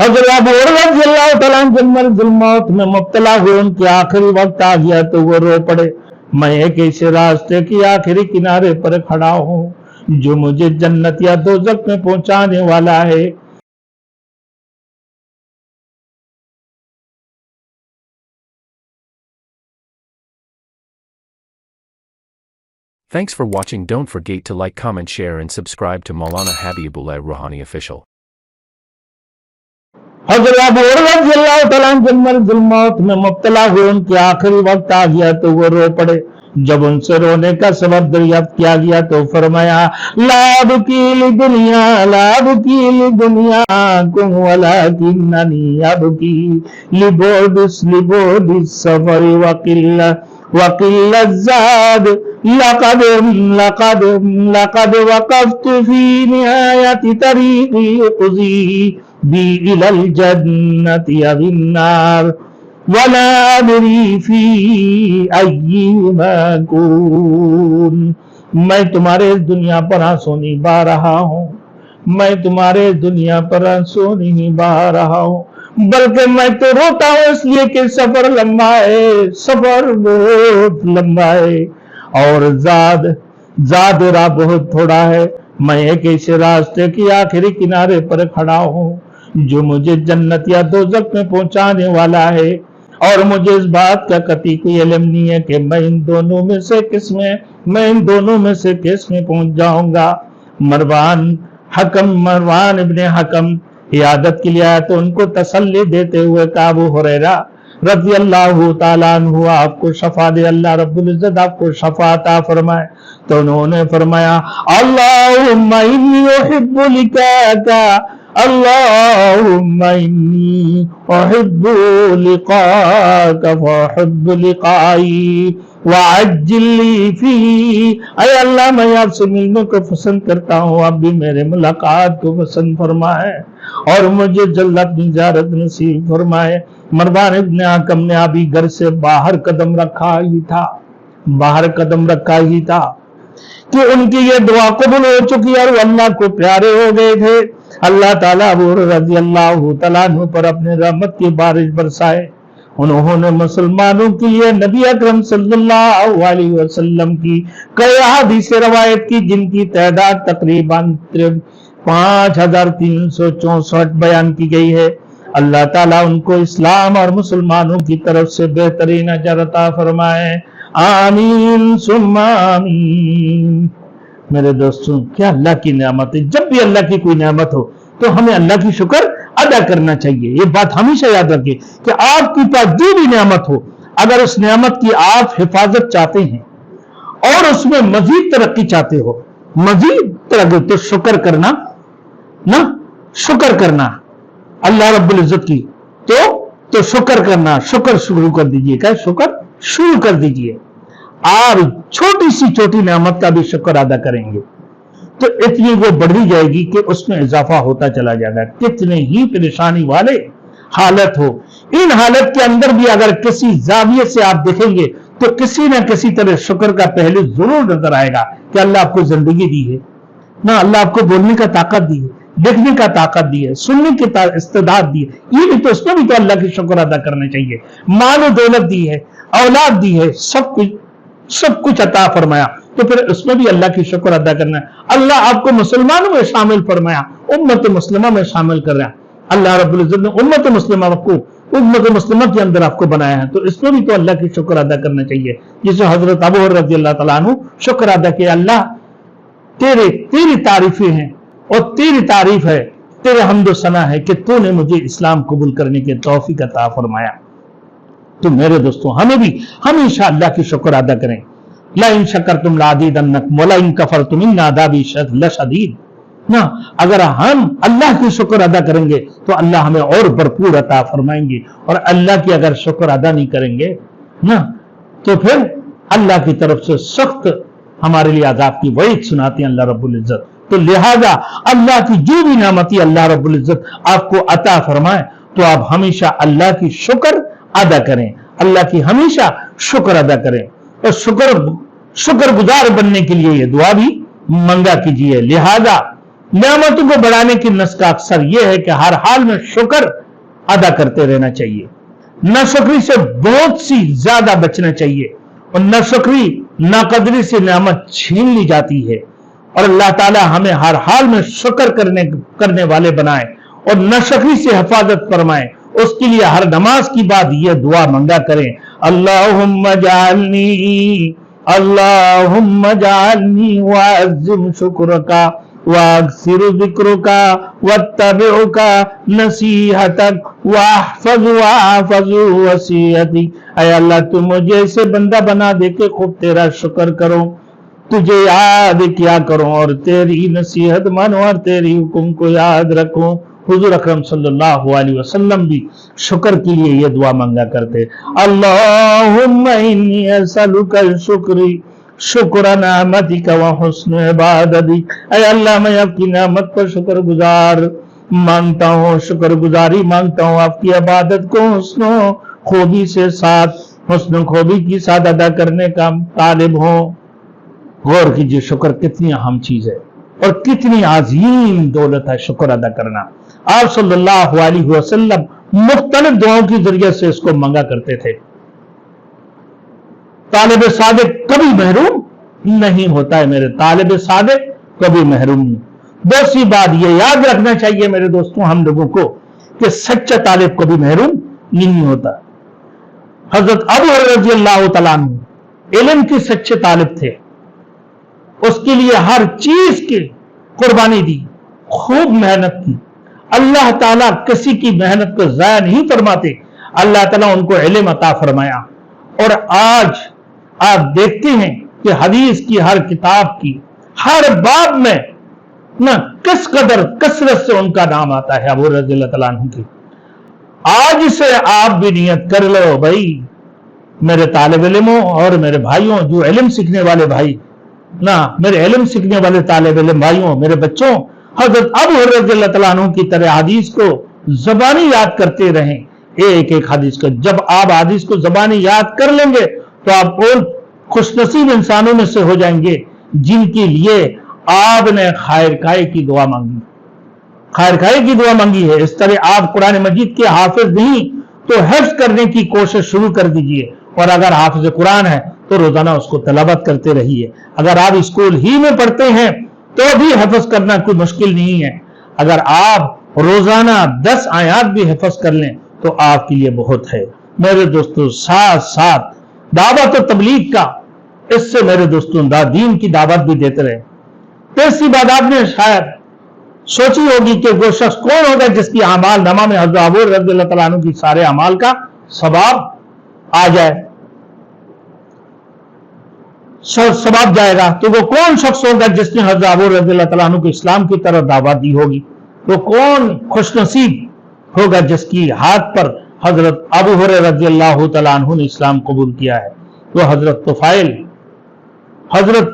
حضرت ابو ہریرہ رضی اللہ تعالیٰ عنہ جب مرض الموت میں مبتلا ہوئے، ان کے آخری وقت آ گیا تو وہ رو پڑے، میں ایک ایسے راستے کی آخری کنارے پر کھڑا ہوں جو مجھے جنت یا دوزخ میں پہنچانے والا ہے۔ Thanks for watching. Don't forget to like, comment, share and subscribe to Maulana Habibullah Ruhani Official. حضرت ابو ہریرہ رضی اللہ تعالیٰ عنہ جب مرض الموت میں مبتلا ہوئے، ان کے آخری وقت آ گیا تو وہ رو پڑے۔ جب ان سے رونے کا سبب دریافت کیا گیا تو فرمایا، لا ابکی لدنیا لا ابکی لدنیاکم ولکننی ابکی لبعد السفر وقل الزاد لقد وقفت في نهاية طريقي يقضي بي إلى الجنة أو النار ولا أدري في أيهما أكون۔ میں تمہارے اس دنیا پر آنسو نہیں بہا رہا ہوں، میں تمہارے اس دنیا پر آنسو نہیں بہا رہا ہوں، بلکہ میں تو روتا ہوں اس لیے کہ سفر لمبا ہے، سفر بہت لمبا ہے اور زاد راہ بہت تھوڑا ہے۔ میں ایک ایسے راستے کی آخری کنارے پر کھڑا ہوں جو مجھے جنت یا دوزخ میں پہنچانے والا ہے، اور مجھے اس بات کا قطعی کوئی علم نہیں ہے کہ میں ان دونوں میں سے کس میں پہنچ جاؤں گا۔ مروان ابن حکم عیادت کے لیے آیا تو ان کو تسلی دیتے ہوئے کہا، ابو ہریرہ رضی اللہ تعالیٰ عنہ آپ کو شفا دے، اللہ رب العزت آپ کو شفا عطا فرمائے۔ تو انہوں نے فرمایا، اللہم انی احب لقاءک، اللہم انی احب لقاءک فاحب لقائی وعجل لی فی۔ اے اللہ میں آپ سے ملنے کو پسند کرتا ہوں، آپ بھی میرے ملاقات کو پسند فرمائے اور مجھے جلد اپنی زیارت نصیب فرمائے۔ مروان ابن حکم نے ابھی گھر سے باہر قدم رکھا ہی تھا کہ ان کی یہ دعا قبول ہو چکی اور وہ اللہ کو پیارے ہو گئے تھے۔ اللہ تعالیٰ ابو ہریرہ رضی اللہ تعالیٰ عنہ پر اپنے رحمت کی بارش برسائے۔ انہوں نے مسلمانوں کے لیے نبی اکرم صلی اللہ علیہ وسلم کی کئی احادیث روایت کی، جن کی تعداد تقریباً 5364 بیان کی گئی ہے۔ اللہ تعالیٰ ان کو اسلام اور مسلمانوں کی طرف سے بہترین اجر عطا فرمائے، آمین ثم آمین۔ میرے دوستوں، کیا اللہ کی نعمت ہے۔ جب بھی اللہ کی کوئی نعمت ہو تو ہمیں اللہ کی شکر ادا کرنا چاہیے۔ یہ بات ہمیشہ یاد رکھیں کہ آپ کی پاس جو بھی نعمت ہو، اگر اس نعمت کی آپ حفاظت چاہتے ہیں اور اس میں مزید ترقی چاہتے ہو، مزید ترقی، تو شکر کرنا اللہ رب العزت کی، تو شکر کرنا، شکر شروع کر دیجئے۔ کیا شکر شروع کر دیجئے۔ آپ چھوٹی سی چھوٹی نعمت کا بھی شکر ادا کریں گے تو اتنی وہ بڑھتی جائے گی کہ اس میں اضافہ ہوتا چلا جائے گا۔ کتنے ہی پریشانی والے حالت ہو، ان حالت کے اندر بھی اگر کسی زاویے سے آپ دیکھیں گے تو کسی نہ کسی طرح شکر کا پہلو ضرور نظر آئے گا کہ اللہ آپ کو زندگی دی ہے، نہ اللہ آپ کو بولنے کا طاقت دی ہے، دیکھنے کا طاقت دی ہے، سننے کی استعداد دی ہے، یہ بھی تو اس میں بھی تو اللہ کی شکر ادا کرنا چاہیے۔ مال و دولت دی ہے، اولاد دی ہے، سب کچھ عطا فرمایا، تو پھر اس میں بھی اللہ کی شکر ادا کرنا ہے۔ اللہ آپ کو مسلمانوں میں شامل فرمایا، امت مسلمہ میں شامل کر رہا ہے۔ اللہ رب العزت نے امت مسلمہ کے اندر آپ کو بنایا ہے، تو اس میں بھی تو اللہ کی شکر ادا کرنا چاہیے۔ جسے حضرت ابو ہریرہ رضی اللہ تعالیٰ عنہ شکر ادا کیا، اللہ تیری تعریفیں ہیں اور تیری تعریف ہے، تیرے حمد و ثنا ہے کہ تو نے مجھے اسلام قبول کرنے کے توفیق عطا فرمایا۔ تو میرے دوستوں، ہمیں بھی ہمیشہ اللہ کی شکر ادا کریں۔ لَإِن شَكَرْتُمْ لَأَزِيدَنَّكُمْ وَلَئِن كَفَرْتُمْ إِنَّ عَذَابِي لَشَدِيدٌ۔ اگر ہم اللہ کی شکر ادا کریں گے تو اللہ ہمیں اور بھرپور عطا فرمائیں گے، اور اللہ کی اگر شکر ادا نہیں کریں گے تو پھر اللہ کی طرف سے سخت ہمارے لیے عذاب کی وعید سناتے ہیں اللہ رب العزت۔ تو لہذا اللہ کی جو بھی نعمتی اللہ رب العزت آپ کو عطا فرمائے تو آپ ہمیشہ اللہ کی شکر ادا کریں، اللہ کی ہمیشہ شکر ادا کریں، اور شکر گزار بننے کے لیے یہ دعا بھی منگا کیجیے۔ لہذا नेमतों को बढ़ाने की नुस्खा अक्सर यह है कि हर हाल में शुक्र अदा करते रहना चाहिए, नाशुक्री से बहुत सी ज्यादा बचना चाहिए, और नाशुक्री नाकदरी से नेमत छीन ली जाती है। और अल्लाह ताला हमें हर हाल में शुक्र करने वाले बनाए और नाशुक्री से हिफाजत फरमाए। उसके लिए हर नमाज की बाद यह दुआ मंगा करें, अल्लाहुम्मा जाअलनी वअज़्ज़िम शुक्रका वअक्सिर ज़िक्रुका वत्तबिउका नसीहतक वअहफ़ज़ु वसीयती। ऐ अल्लाह तू मुझे ऐसे बंदा बना दे के खूब तेरा शुक्र करो, तुझे याद किया करो और तेरी नसीहत मानो और तेरी हुक्म को याद रखो। हुजूर अकरम सल्लल्लाहु अलैहि वसल्लम भी शुक्र के लिए ये दुआ मांगा करते, अल्लाहुम्मा इन्नी असअलुका शुक्री शुक्र नेमतिका व हुस्न इबादती। ऐ अल्लाह मैं आपकी नेमत पर शुक्रगुजार मांगता हूँ, शुक्रगुजारी मांगता हूँ, आपकी इबादत को हुस्न खूबी से साथ हुस्न खूबी की साथ अदा करने का तालिब हो। गौर कीजिए शुक्र कितनी अहम चीज है और कितनी अजीम दौलत है शुक्र अदा करना। आप सल्लल्लाहु अलैहि वसल्लम मुख्तलिफ दुआओं के जरिए से इसको मांगा करते थे। तालिब सादिक कभी महरूम नहीं होता है, मेरे तालिब सादिक कभी महरूम नहीं। दूसरी बात यह याद रखना चाहिए मेरे दोस्तों हम लोगों को कि सच्चा तालिब कभी महरूम नहीं होता। हजरत अबू हुरैरा रज़ियल्लाहु तआला अन्हु इल्म के सच्चे तालिब थे, उसके लिए हर चीज की कुर्बानी दी, खूब मेहनत की। अल्लाह ताला किसी की मेहनत को जाया नहीं फरमाते। अल्लाह ताला उनको इल्म अता फरमाया और आज आप देखते हैं कि हदीस की हर किताब की हर बाब में ना किस कदर कसरत से उनका नाम आता है अबू रज़ियल्लाहु तआला अन्हु की। आज से आप भी नियत कर लो भाई, मेरे तालिब इल्मों और मेरे भाइयों जो इल्म सीखने वाले भाई ना, मेरे इल्म सीखने वाले तालिब इल्म भाइयों, मेरे बच्चों, हजरत अबू हुरैरा रज़ियल्लाहु तआला अन्हु की तरह हदीस को ज़बानी याद करते रहें, एक एक हदीस को। जब आप हदीस को ज़बानी याद कर लेंगे तो आप और खुशनसीब इंसानों में से हो जाएंगे जिनके लिए आपने खैर खाए की दुआ मांगी, खैर खाए की दुआ मांगी है। इस तरह आप कुरान मजीद के हाफिज नहीं तो हिफ्ज करने की कोशिश शुरू कर दीजिए, और अगर हाफिज कुरान है तो रोजाना उसको तलावत करते रहिए। अगर आप स्कूल ही में पढ़ते हैं तो भी हिफ्ज करना कोई मुश्किल नहीं है। अगर आप रोजाना 10 आयात भी हिफ्ज कर लें तो आपके लिए बहुत है। मेरे दोस्तों साथ साथ दावत और तबलीग का, इससे मेरे दोस्तों दीन की दावत भी देते रहे। तीसरी बात आपने शायद सोची होगी कि वो शख्स कौन होगा जिसकी अमाल नमा में हज़रत अबू हुरैरा रज़ियल्लाहु तआला अन्हु की सारे अमाल का सवाब आ जाए, सवाब जाएगा। तो वो कौन शख्स होगा जिसने हज़रत अबू हुरैरा रज़ियल्लाहु तआला अन्हु को इस्लाम की तरफ दावत दी होगी। वो कौन खुशनसीब होगा जिसकी हाथ पर हजरत अबू हुरैरा रज़ियल्लाहु तआला अन्हु ने इस्लाम कबूल किया है। वो हजरत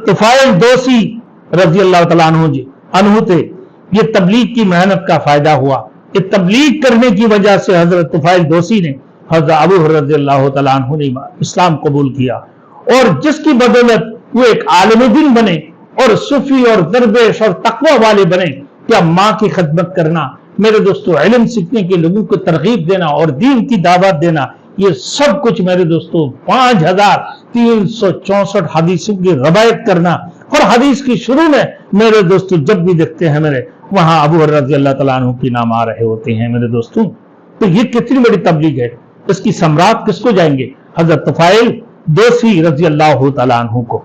तुफाइल दोसी रज़ियल्लाहु तआला अन्हु थे। ये तबलीग की मेहनत का फायदा हुआ। ये तबलीग करने की वजह से हजरत तुफाइल दोसी ने हजरत अबू हुरैरा रज़ियल्लाहु तआला अन्हु ने इस्लाम कबूल किया, और जिसकी बदौलत वो एक आलिम दीन बने और सूफी और दरवेश और तकवा वाले बने। क्या माँ की खिदमत करना, मेरे दोस्तों इल्म सीखने के लोगों को तरगीब देना और दीन की दावत देना, ये सब कुछ मेरे दोस्तों 5364 हदीसों की रवायत करना। और हदीस की शुरू में मेरे दोस्तों जब भी देखते हैं मेरे वहां अबू हुरैरा रज़ियल्लाहु तआला अन्हु के नाम आ रहे होते हैं मेरे दोस्तों। तो ये कितनी बड़ी तबलीग है, इसकी सम्राट किसको जाएंगे? हजरत तुफाइल दोसी रज़ियल्लाहु तआला अन्हु को।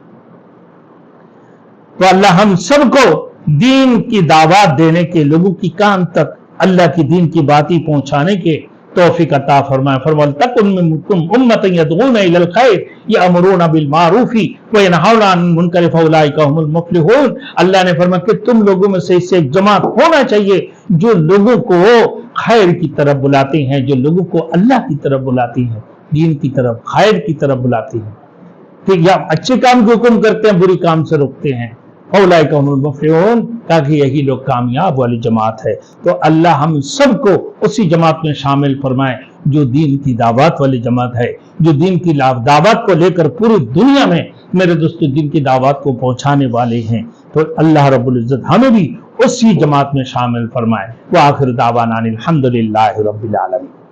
तो अल्लाह हम सबको दीन की दावत देने के, लोगों की कान तक अल्लाह की दीन की बातें पहुंचाने के तौफीक अता फरमाए। फरमाया तकुन मिनकुम उम्मतन यदऊना इलल खैर यअमुरूना बिल मारूफी व यनहौना अनिल मुनकर फउलाइका हुमुल मुफ्लिहून। अल्लाह ने फरमाया कि तुम लोगों में से इससे एक जमात होना चाहिए जो लोगों को खैर की तरफ बुलाते हैं, जो लोगों को अल्लाह की तरफ बुलाती हैं, दीन की तरफ, खैर की तरफ बुलाती हैं। ठीक है, अच्छे काम के हुक्म करते हैं, बुरी काम से रोकते हैं। फउलाइका हुमुल मुफ्लिहून, ताकि यही लोग कामयाब वाली जमात है। तो अल्लाह हम सबको उसी जमात में शामिल फरमाए जो दीन की दावत वाली जमात है, जो दीन की दावत को लेकर पूरी दुनिया में मेरे दोस्तों दीन की दावत को पहुंचाने वाले हैं। तो अल्लाह रब्बुल इज्जत हमें भी اسی جماعت میں شامل فرمائے۔ وآخر دعوانا الحمدللہ رب العالمین۔